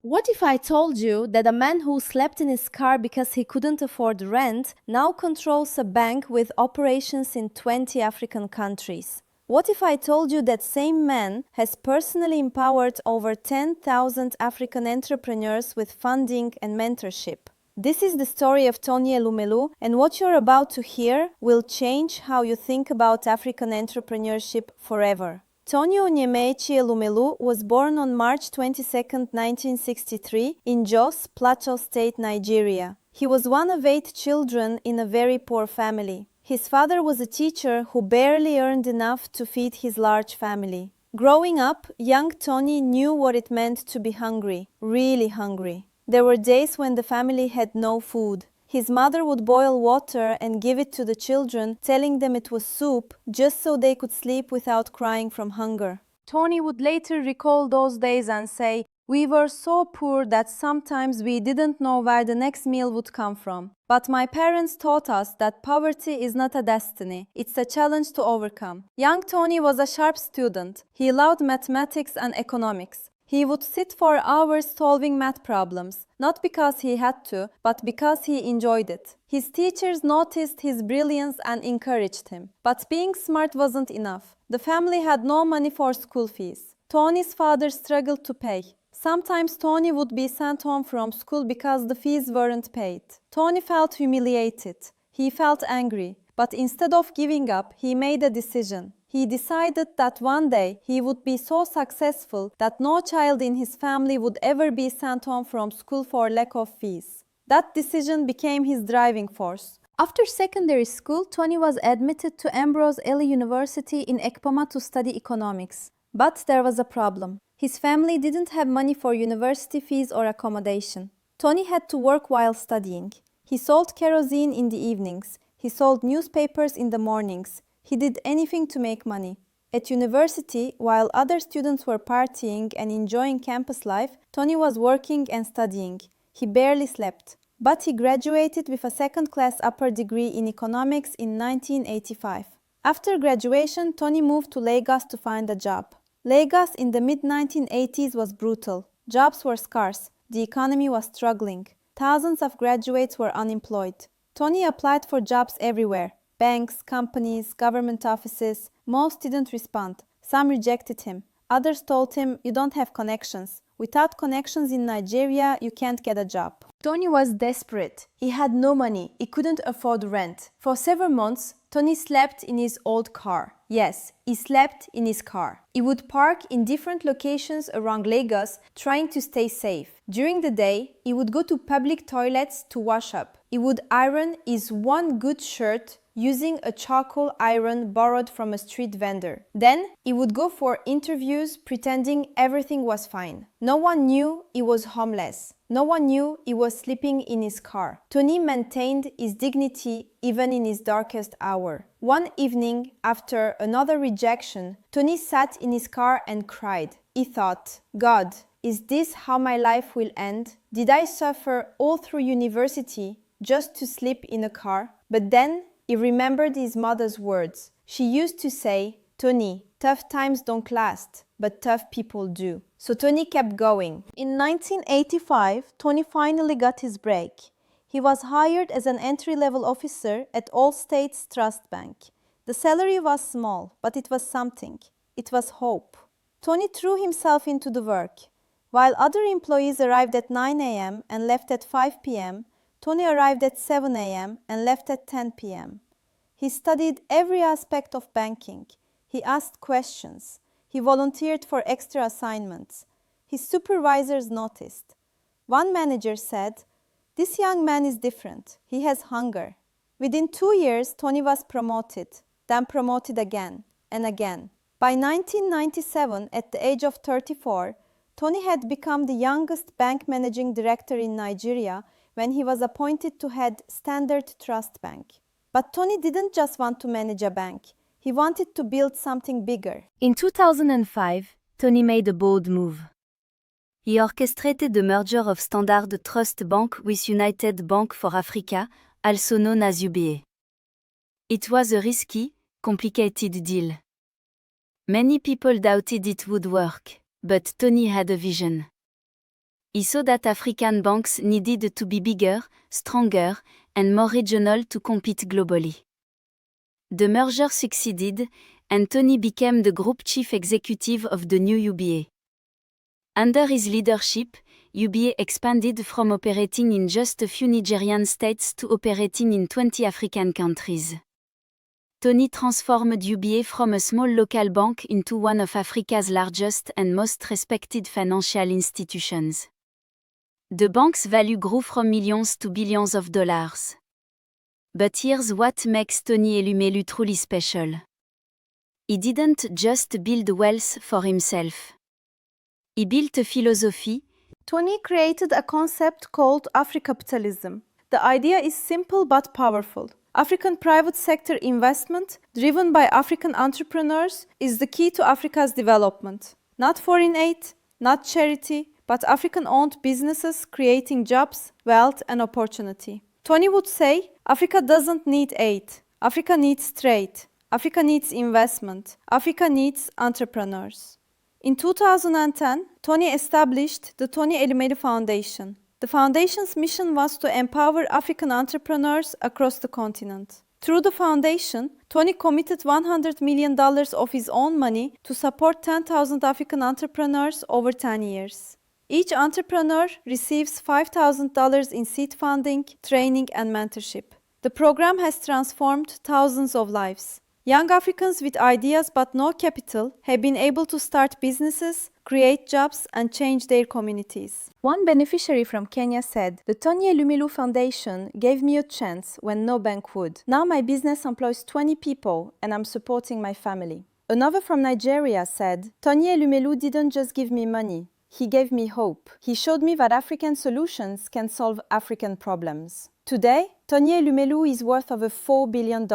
What if I told you that a man who slept in his car because he couldn't afford rent now controls a bank with operations in 20 African countries? What if I told you that same man has personally empowered over 10,000 African entrepreneurs with funding and mentorship? This is the story of Tony Elumelu, and what you're about to hear will change how you think about African entrepreneurship forever. Tony Elumelu was born on March 22, 1963 in Jos, Plateau State, Nigeria. He was one of 8 children in a very poor family. His father was a teacher who barely earned enough to feed his large family. Growing up, young Tony knew what it meant to be hungry, really hungry. There were days when the family had no food. His mother would boil water and give it to the children, telling them it was soup, just so they could sleep without crying from hunger. Tony would later recall those days and say, "We were so poor that sometimes we didn't know where the next meal would come from. But my parents taught us that poverty is not a destiny, it's a challenge to overcome." Young Tony was a sharp student. He loved mathematics and economics. He would sit for hours solving math problems, not because he had to, but because he enjoyed it. His teachers noticed his brilliance and encouraged him. But being smart wasn't enough. The family had no money for school fees. Tony's father struggled to pay. Sometimes Tony would be sent home from school because the fees weren't paid. Tony felt humiliated. He felt angry. But instead of giving up, he made a decision. He decided that one day he would be so successful that no child in his family would ever be sent home from school for lack of fees. That decision became his driving force. After secondary school, Tony was admitted to Ambrose Ely University in Ekpoma to study economics. But there was a problem. His family didn't have money for university fees or accommodation. Tony had to work while studying. He sold kerosene in the evenings. He sold newspapers in the mornings. He did anything to make money. At university, while other students were partying and enjoying campus life, Tony was working and studying. He barely slept. But he graduated with a second-class upper degree in economics in 1985. After graduation, Tony moved to Lagos to find a job. Lagos in the mid-1980s was brutal. Jobs were scarce. The economy was struggling. Thousands of graduates were unemployed. Tony applied for jobs everywhere. Banks, companies, government offices. Most didn't respond. Some rejected him. Others told him, "You don't have connections. Without connections in Nigeria, you can't get a job." Tony was desperate. He had no money. He couldn't afford rent. For several months, Tony slept in his old car. Yes, he slept in his car. He would park in different locations around Lagos, trying to stay safe. During the day, he would go to public toilets to wash up. He would iron his one good shirt using a charcoal iron borrowed from a street vendor. Then he would go for interviews pretending everything was fine. No one knew he was homeless. No one knew he was sleeping in his car. Tony maintained his dignity even in his darkest hour. One evening, after another rejection, Tony sat in his car and cried. He thought, "God, is this how my life will end? Did I suffer all through university just to sleep in a car?" But then he remembered his mother's words. She used to say, "Tony, tough times don't last, but tough people do." So Tony kept going. In 1985, Tony finally got his break. He was hired as an entry-level officer at All States Trust Bank. The salary was small, but it was something. It was hope. Tony threw himself into the work. While other employees arrived at 9 a.m. and left at 5 p.m., Tony arrived at 7 a.m. and left at 10 p.m. He studied every aspect of banking. He asked questions. He volunteered for extra assignments. His supervisors noticed. One manager said, "This young man is different. He has hunger." Within 2 years, Tony was promoted, then promoted again and again. By 1997, at the age of 34, Tony had become the youngest bank managing director in Nigeria when he was appointed to head Standard Trust Bank. But Tony didn't just want to manage a bank. He wanted to build something bigger. In 2005, Tony made a bold move. He orchestrated the merger of Standard Trust Bank with United Bank for Africa, also known as UBA. It was a risky, complicated deal. Many people doubted it would work, but Tony had a vision. He saw that African banks needed to be bigger, stronger, and more regional to compete globally. The merger succeeded, and Tony became the group chief executive of the new UBA. Under his leadership, UBA expanded from operating in just a few Nigerian states to operating in 20 African countries. Tony transformed UBA from a small local bank into one of Africa's largest and most respected financial institutions. The bank's value grew from millions to billions of dollars. But here's what makes Tony Elumelu truly special. He didn't just build wealth for himself. He built a philosophy. Tony created a concept called Africapitalism. The idea is simple but powerful. African private sector investment, driven by African entrepreneurs, is the key to Africa's development. Not foreign aid, not charity, but African-owned businesses creating jobs, wealth, and opportunity. Tony would say, Africa doesn't need aid. Africa needs trade. Africa needs investment. Africa needs entrepreneurs. In 2010, Tony established the Tony Elumelu Foundation. The foundation's mission was to empower African entrepreneurs across the continent. Through the foundation, Tony committed $100 million of his own money to support 10,000 African entrepreneurs over 10 years. Each entrepreneur receives $5,000 in seed funding, training, and mentorship. The program has transformed thousands of lives. Young Africans with ideas but no capital have been able to start businesses, create jobs, and change their communities. One beneficiary from Kenya said, "The Tony Elumelu Foundation gave me a chance when no bank would. Now my business employs 20 people and I'm supporting my family." Another from Nigeria said, "Tony Elumelu didn't just give me money. He gave me hope. He showed me that African solutions can solve African problems." Today, Tony Elumelu is worth over $4 billion.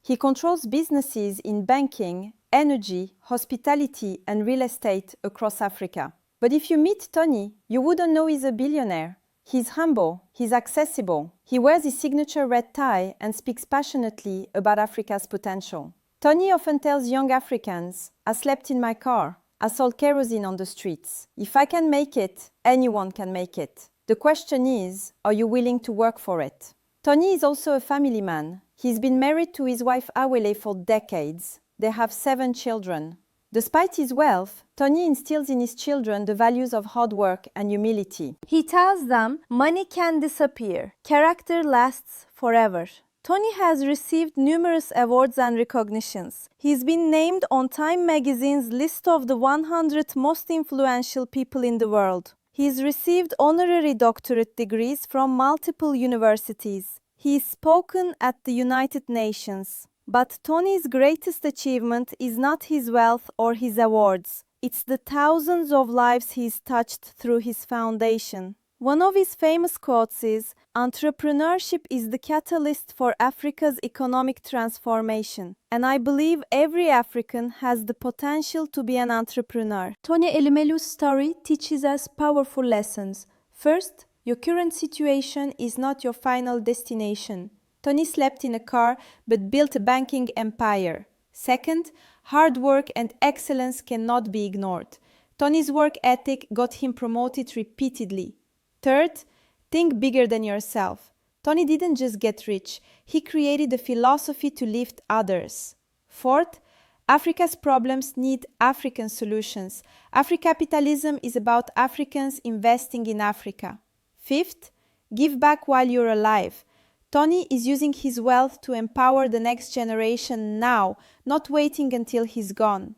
He controls businesses in banking, energy, hospitality, and real estate across Africa. But if you meet Tony, you wouldn't know he's a billionaire. He's humble, he's accessible, he wears his signature red tie and speaks passionately about Africa's potential. Tony often tells young Africans, "I slept in my car. I sold kerosene on the streets. If I can make it, anyone can make it. The question is, are you willing to work for it?" Tony is also a family man. He's been married to his wife Awele for decades. They have 7 children. Despite his wealth, Tony instills in his children the values of hard work and humility. He tells them, money can disappear. Character lasts forever. Tony has received numerous awards and recognitions. He's been named on Time magazine's list of the 100 most influential people in the world. He's received honorary doctorate degrees from multiple universities. He's spoken at the United Nations. But Tony's greatest achievement is not his wealth or his awards. It's the thousands of lives he's touched through his foundation. One of his famous quotes is, "Entrepreneurship is the catalyst for Africa's economic transformation, and I believe every African has the potential to be an entrepreneur." Tony Elumelu's story teaches us powerful lessons. First, your current situation is not your final destination. Tony slept in a car but built a banking empire. Second, hard work and excellence cannot be ignored. Tony's work ethic got him promoted repeatedly. Third, think bigger than yourself. Tony didn't just get rich, he created a philosophy to lift others. Fourth, Africa's problems need African solutions. Africapitalism is about Africans investing in Africa. Fifth, give back while you're alive. Tony is using his wealth to empower the next generation now, not waiting until he's gone.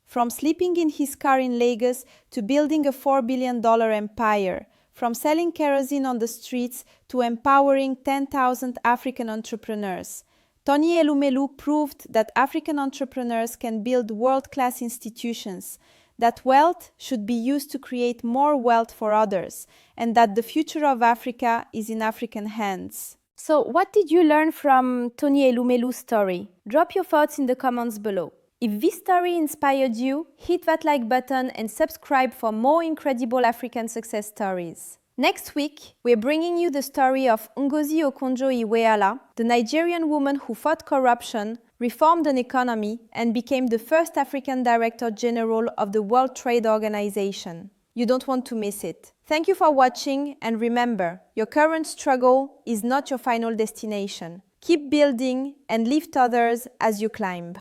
From sleeping in his car in Lagos to building a $4 billion empire, from selling kerosene on the streets to empowering 10,000 African entrepreneurs, Tony Elumelu proved that African entrepreneurs can build world-class institutions, that wealth should be used to create more wealth for others, and that the future of Africa is in African hands. So, what did you learn from Tony Elumelu's story? Drop your thoughts in the comments below. If this story inspired you, hit that like button and subscribe for more incredible African success stories. Next week, we're bringing you the story of Ngozi Okonjo-Iweala, the Nigerian woman who fought corruption, reformed an economy, and became the first African Director General of the World Trade Organization. You don't want to miss it. Thank you for watching, and remember, your current struggle is not your final destination. Keep building and lift others as you climb.